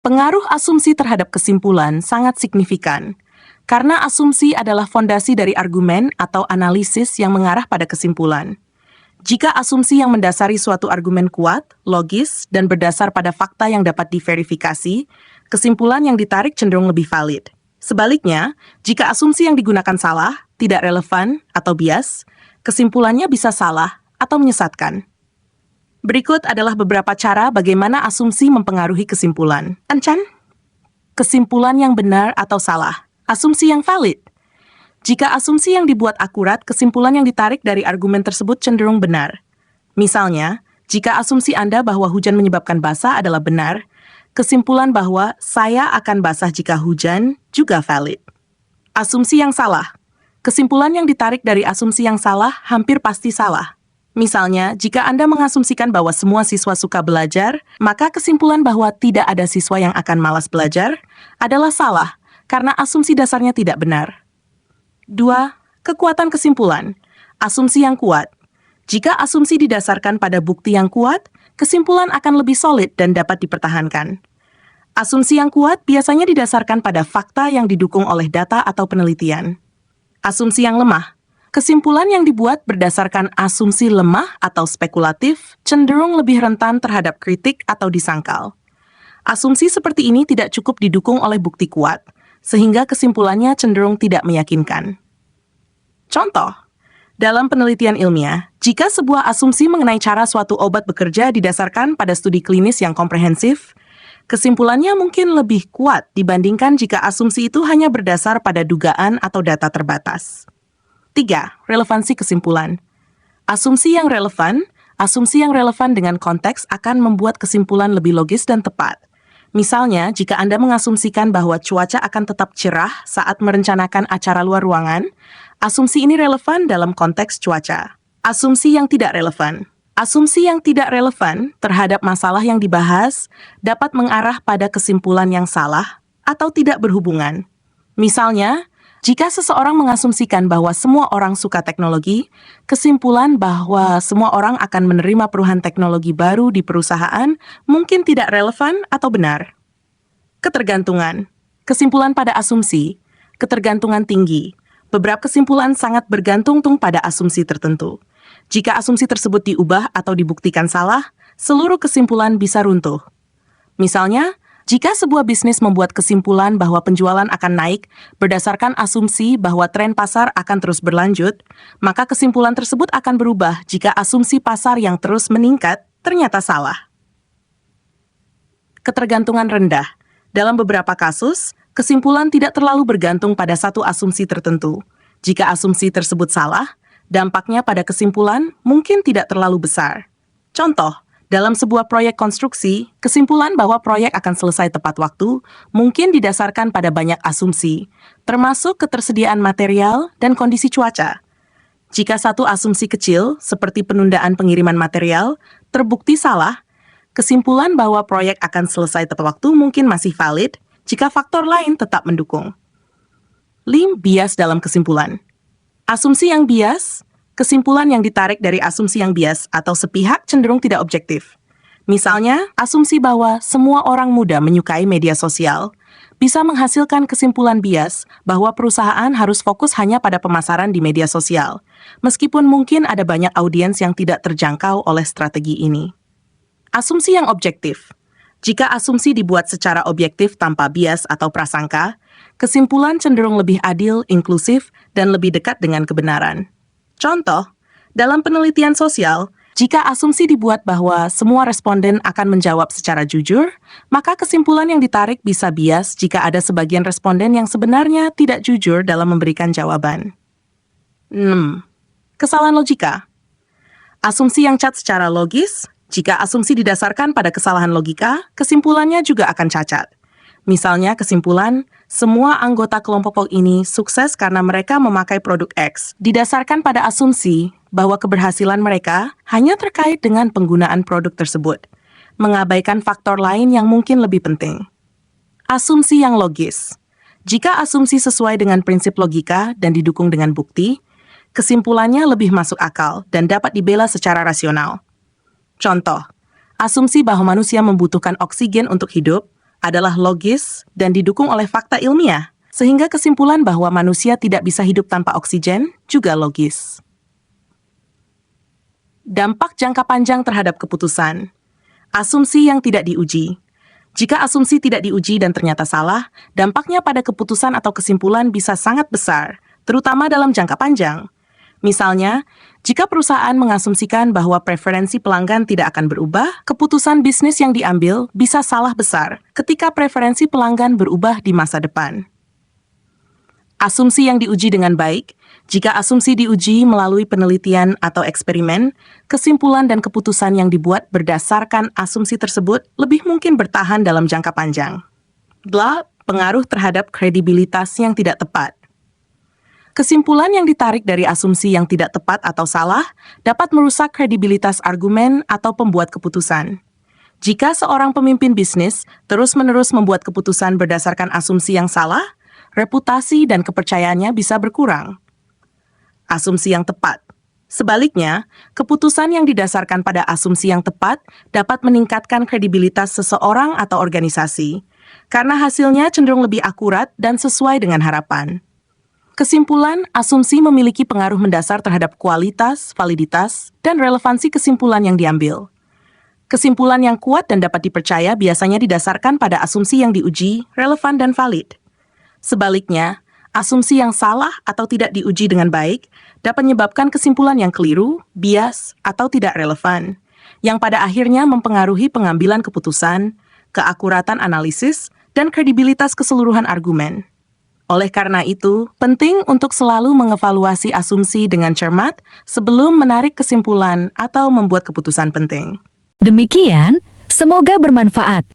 Pengaruh asumsi terhadap kesimpulan sangat signifikan, karena asumsi adalah fondasi dari argumen atau analisis yang mengarah pada kesimpulan. Jika asumsi yang mendasari suatu argumen kuat, logis, dan berdasar pada fakta yang dapat diverifikasi, kesimpulan yang ditarik cenderung lebih valid. Sebaliknya, jika asumsi yang digunakan salah, tidak relevan, atau bias, kesimpulannya bisa salah atau menyesatkan. Berikut adalah beberapa cara bagaimana asumsi mempengaruhi kesimpulan. Ancan? Kesimpulan yang benar atau salah. Asumsi yang valid. Jika asumsi yang dibuat akurat, kesimpulan yang ditarik dari argumen tersebut cenderung benar. Misalnya, jika asumsi Anda bahwa hujan menyebabkan basah adalah benar, kesimpulan bahwa saya akan basah jika hujan juga valid. Asumsi yang salah. Kesimpulan yang ditarik dari asumsi yang salah hampir pasti salah. Misalnya, jika Anda mengasumsikan bahwa semua siswa suka belajar, maka kesimpulan bahwa tidak ada siswa yang akan malas belajar adalah salah, karena asumsi dasarnya tidak benar. 2. Kekuatan kesimpulan. Asumsi yang kuat. Jika asumsi didasarkan pada bukti yang kuat, kesimpulan akan lebih solid dan dapat dipertahankan. Asumsi yang kuat biasanya didasarkan pada fakta yang didukung oleh data atau penelitian. Asumsi yang lemah. Kesimpulan yang dibuat berdasarkan asumsi lemah atau spekulatif cenderung lebih rentan terhadap kritik atau disangkal. Asumsi seperti ini tidak cukup didukung oleh bukti kuat, sehingga kesimpulannya cenderung tidak meyakinkan. Contoh, dalam penelitian ilmiah, jika sebuah asumsi mengenai cara suatu obat bekerja didasarkan pada studi klinis yang komprehensif, kesimpulannya mungkin lebih kuat dibandingkan jika asumsi itu hanya berdasar pada dugaan atau data terbatas. 3. Relevansi kesimpulan. Asumsi yang relevan dengan konteks akan membuat kesimpulan lebih logis dan tepat. Misalnya, jika Anda mengasumsikan bahwa cuaca akan tetap cerah saat merencanakan acara luar ruangan, asumsi ini relevan dalam konteks cuaca. Asumsi yang tidak relevan. Asumsi yang tidak relevan terhadap masalah yang dibahas dapat mengarah pada kesimpulan yang salah atau tidak berhubungan. Misalnya, jika seseorang mengasumsikan bahwa semua orang suka teknologi, kesimpulan bahwa semua orang akan menerima perubahan teknologi baru di perusahaan mungkin tidak relevan atau benar. Ketergantungan. Kesimpulan pada asumsi. Ketergantungan tinggi. Beberapa kesimpulan sangat bergantung pada asumsi tertentu. Jika asumsi tersebut diubah atau dibuktikan salah, seluruh kesimpulan bisa runtuh. Misalnya, jika sebuah bisnis membuat kesimpulan bahwa penjualan akan naik berdasarkan asumsi bahwa tren pasar akan terus berlanjut, maka kesimpulan tersebut akan berubah jika asumsi pasar yang terus meningkat ternyata salah. Ketergantungan rendah. Dalam beberapa kasus, kesimpulan tidak terlalu bergantung pada satu asumsi tertentu. Jika asumsi tersebut salah, dampaknya pada kesimpulan mungkin tidak terlalu besar. Contoh, dalam sebuah proyek konstruksi, kesimpulan bahwa proyek akan selesai tepat waktu mungkin didasarkan pada banyak asumsi, termasuk ketersediaan material dan kondisi cuaca. Jika satu asumsi kecil, seperti penundaan pengiriman material, terbukti salah, kesimpulan bahwa proyek akan selesai tepat waktu mungkin masih valid jika faktor lain tetap mendukung. 5. Bias dalam kesimpulan. Asumsi yang bias. Kesimpulan yang ditarik dari asumsi yang bias atau sepihak cenderung tidak objektif. Misalnya, asumsi bahwa semua orang muda menyukai media sosial bisa menghasilkan kesimpulan bias bahwa perusahaan harus fokus hanya pada pemasaran di media sosial, meskipun mungkin ada banyak audiens yang tidak terjangkau oleh strategi ini. Asumsi yang objektif. Jika asumsi dibuat secara objektif tanpa bias atau prasangka, kesimpulan cenderung lebih adil, inklusif, dan lebih dekat dengan kebenaran. Contoh, dalam penelitian sosial, jika asumsi dibuat bahwa semua responden akan menjawab secara jujur, maka kesimpulan yang ditarik bisa bias jika ada sebagian responden yang sebenarnya tidak jujur dalam memberikan jawaban. 6. Kesalahan logika. Asumsi yang cacat secara logis. Jika asumsi didasarkan pada kesalahan logika, kesimpulannya juga akan cacat. Misalnya kesimpulan, semua anggota kelompok ini sukses karena mereka memakai produk X, didasarkan pada asumsi bahwa keberhasilan mereka hanya terkait dengan penggunaan produk tersebut, mengabaikan faktor lain yang mungkin lebih penting. Asumsi yang logis. Jika asumsi sesuai dengan prinsip logika dan didukung dengan bukti, kesimpulannya lebih masuk akal dan dapat dibela secara rasional. Contoh, asumsi bahwa manusia membutuhkan oksigen untuk hidup adalah logis dan didukung oleh fakta ilmiah, sehingga kesimpulan bahwa manusia tidak bisa hidup tanpa oksigen juga logis. Dampak jangka panjang terhadap keputusan. Asumsi yang tidak diuji. Jika asumsi tidak diuji dan ternyata salah, dampaknya pada keputusan atau kesimpulan bisa sangat besar, terutama dalam jangka panjang. Misalnya, jika perusahaan mengasumsikan bahwa preferensi pelanggan tidak akan berubah, keputusan bisnis yang diambil bisa salah besar ketika preferensi pelanggan berubah di masa depan. Asumsi yang diuji dengan baik. Jika asumsi diuji melalui penelitian atau eksperimen, kesimpulan dan keputusan yang dibuat berdasarkan asumsi tersebut lebih mungkin bertahan dalam jangka panjang. Pengaruh terhadap kredibilitas yang tidak tepat. Kesimpulan yang ditarik dari asumsi yang tidak tepat atau salah dapat merusak kredibilitas argumen atau pembuat keputusan. Jika seorang pemimpin bisnis terus-menerus membuat keputusan berdasarkan asumsi yang salah, reputasi dan kepercayaannya bisa berkurang. Asumsi yang tepat. Sebaliknya, keputusan yang didasarkan pada asumsi yang tepat dapat meningkatkan kredibilitas seseorang atau organisasi, karena hasilnya cenderung lebih akurat dan sesuai dengan harapan. Kesimpulan, asumsi memiliki pengaruh mendasar terhadap kualitas, validitas, dan relevansi kesimpulan yang diambil. Kesimpulan yang kuat dan dapat dipercaya biasanya didasarkan pada asumsi yang diuji, relevan, dan valid. Sebaliknya, asumsi yang salah atau tidak diuji dengan baik dapat menyebabkan kesimpulan yang keliru, bias, atau tidak relevan, yang pada akhirnya mempengaruhi pengambilan keputusan, keakuratan analisis, dan kredibilitas keseluruhan argumen. Oleh karena itu, penting untuk selalu mengevaluasi asumsi dengan cermat sebelum menarik kesimpulan atau membuat keputusan penting. Demikian, semoga bermanfaat.